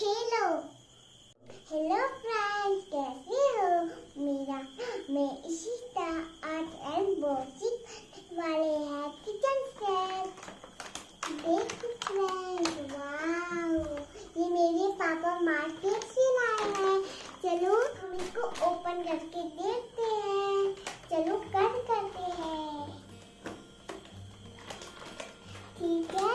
खेलो। Hello friends, कैसे हो? मैं इशिता आर्ट एंड बॉक्सिंग वाले हैं किचन सेट। देखो फ्रेंड्स, वाओ, ये मेरे पापा मार्केट से लाए हैं। चलो हम इसको ओपन करके देखते हैं। चलो कट करते हैं, ठीक है।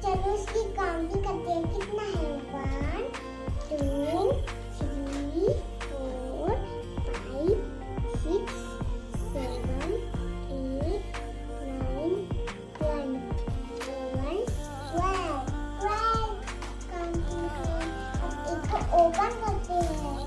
चलो इसकी काउंटिंग करते हैं, कितना है। 1 2 3 4 5 6 7 8 9 10 11 12 काउंटिंग है। अब इसको ओपन करते हैं।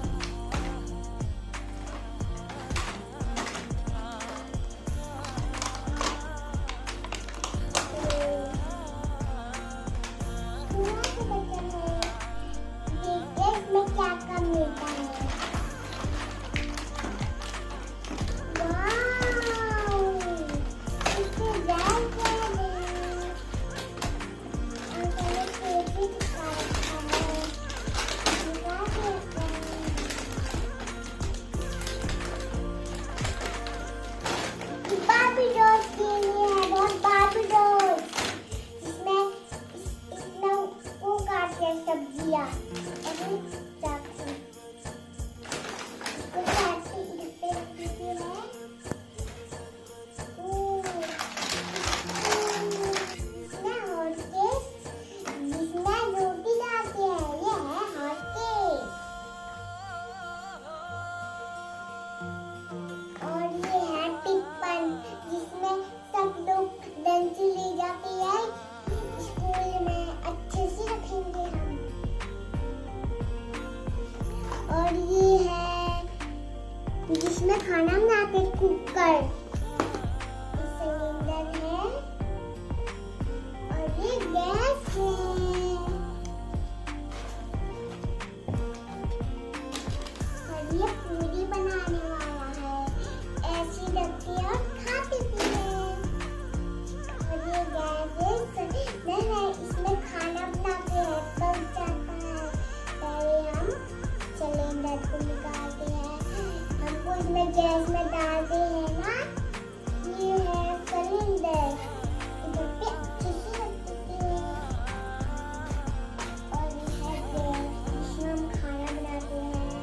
और ये है जिसमें खाना बनाते कुकर, सिलेंडर है और ये गैस है। और ये पूरी बनाने वाला है, ऐसी लगती है और खाती भी है। और ये गैस है, इसमें खाना बनाते हैं, पक जाता है। पहले हम सिलेंडर को निकालते हैं, हमको इसमें गैस में डालते हैं ना। ये है सिलेंडर, इधर पे अच्छे से रख देते हैं। और ये है गैस, जिसमें हम खाना बनाते हैं।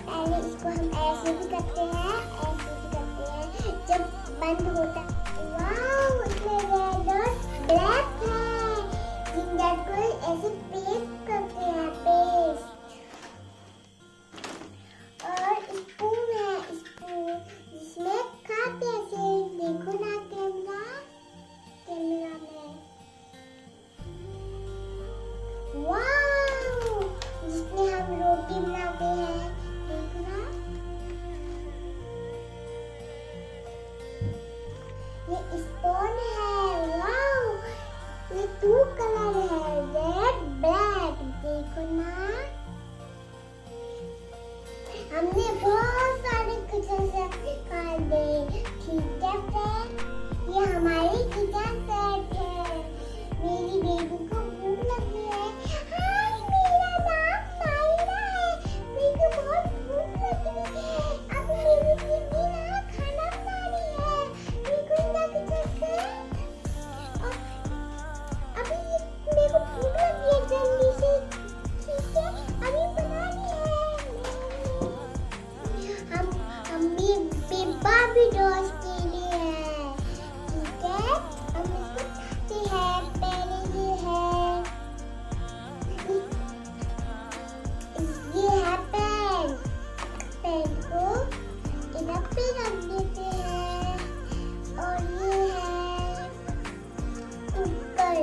पहले इसको हम ऐसे भी करते हैं, ऐसे भी करते हैं। जब बंद होता है, वाओ, इसमें रेड और ब्लैक है। जिंजर को ऐसे पेस्ट करते हैं, पेस्ट। और स्पून है, स्पून जिसमें खाते ऐसे, देखो ना कैमरा में, वाओ, जिसमें हम रोटी बनाते हैं, देखो ना। ये स्पून है, वाओ, ये 2 कलर है, रेड ब्लैक, देखो ना। हमने बहुत सारे किचन सेट निकाले, ठीक है फ्रेंड। ये हमारी किचन सेट है। मेरी बेबी को भूख लगी है। हाय, मेरा नाम नायरा है, मेरे को बहुत भूख लगी है। अब मेरी बेबी ना खाना बना रही है। मेरे को ना किचन सेट, अभी मेरे को भूख लगी है, जल्दी से, ठीक है, अभी बना रही है। बाबी डॉल्स के लिए है, ठीक है। हम इसको खाते हैं। पहले ये है पेन, पेन को इधर पे रख देते हैं। और ये है कुकर,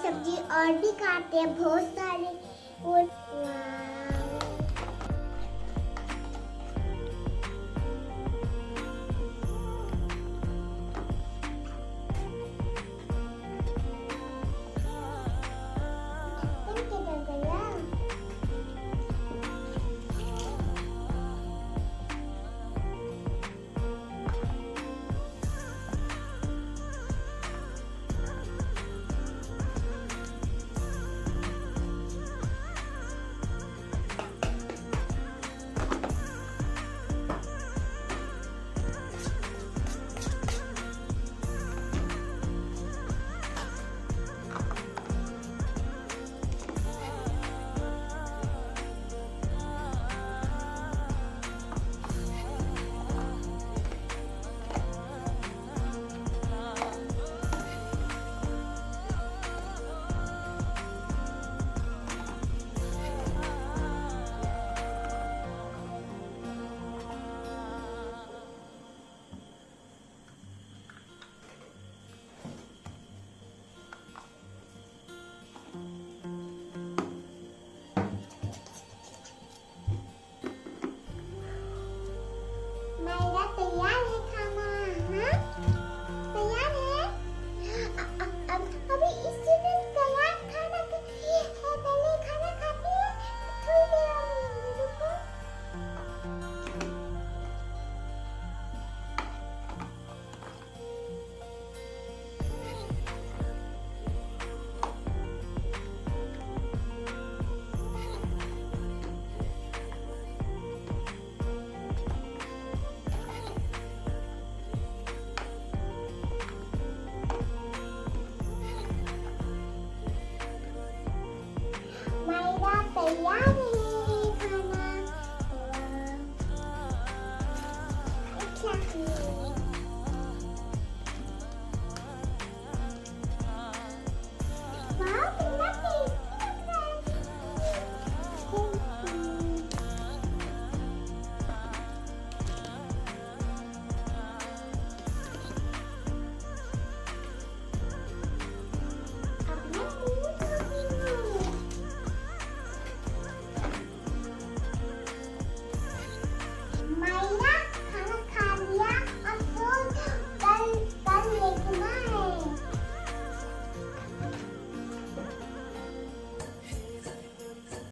सब्जी और भी खाते हैं बहुत सारे। और मैदा तैयार है खाना। हाँ तैयार है। अभी इससे तैयार खाना है, पहले खाना खाते हैं, थोड़ी देर और मिलेंगे, रुको। मैदा तैयार है खाना। अच्छा वाह कितना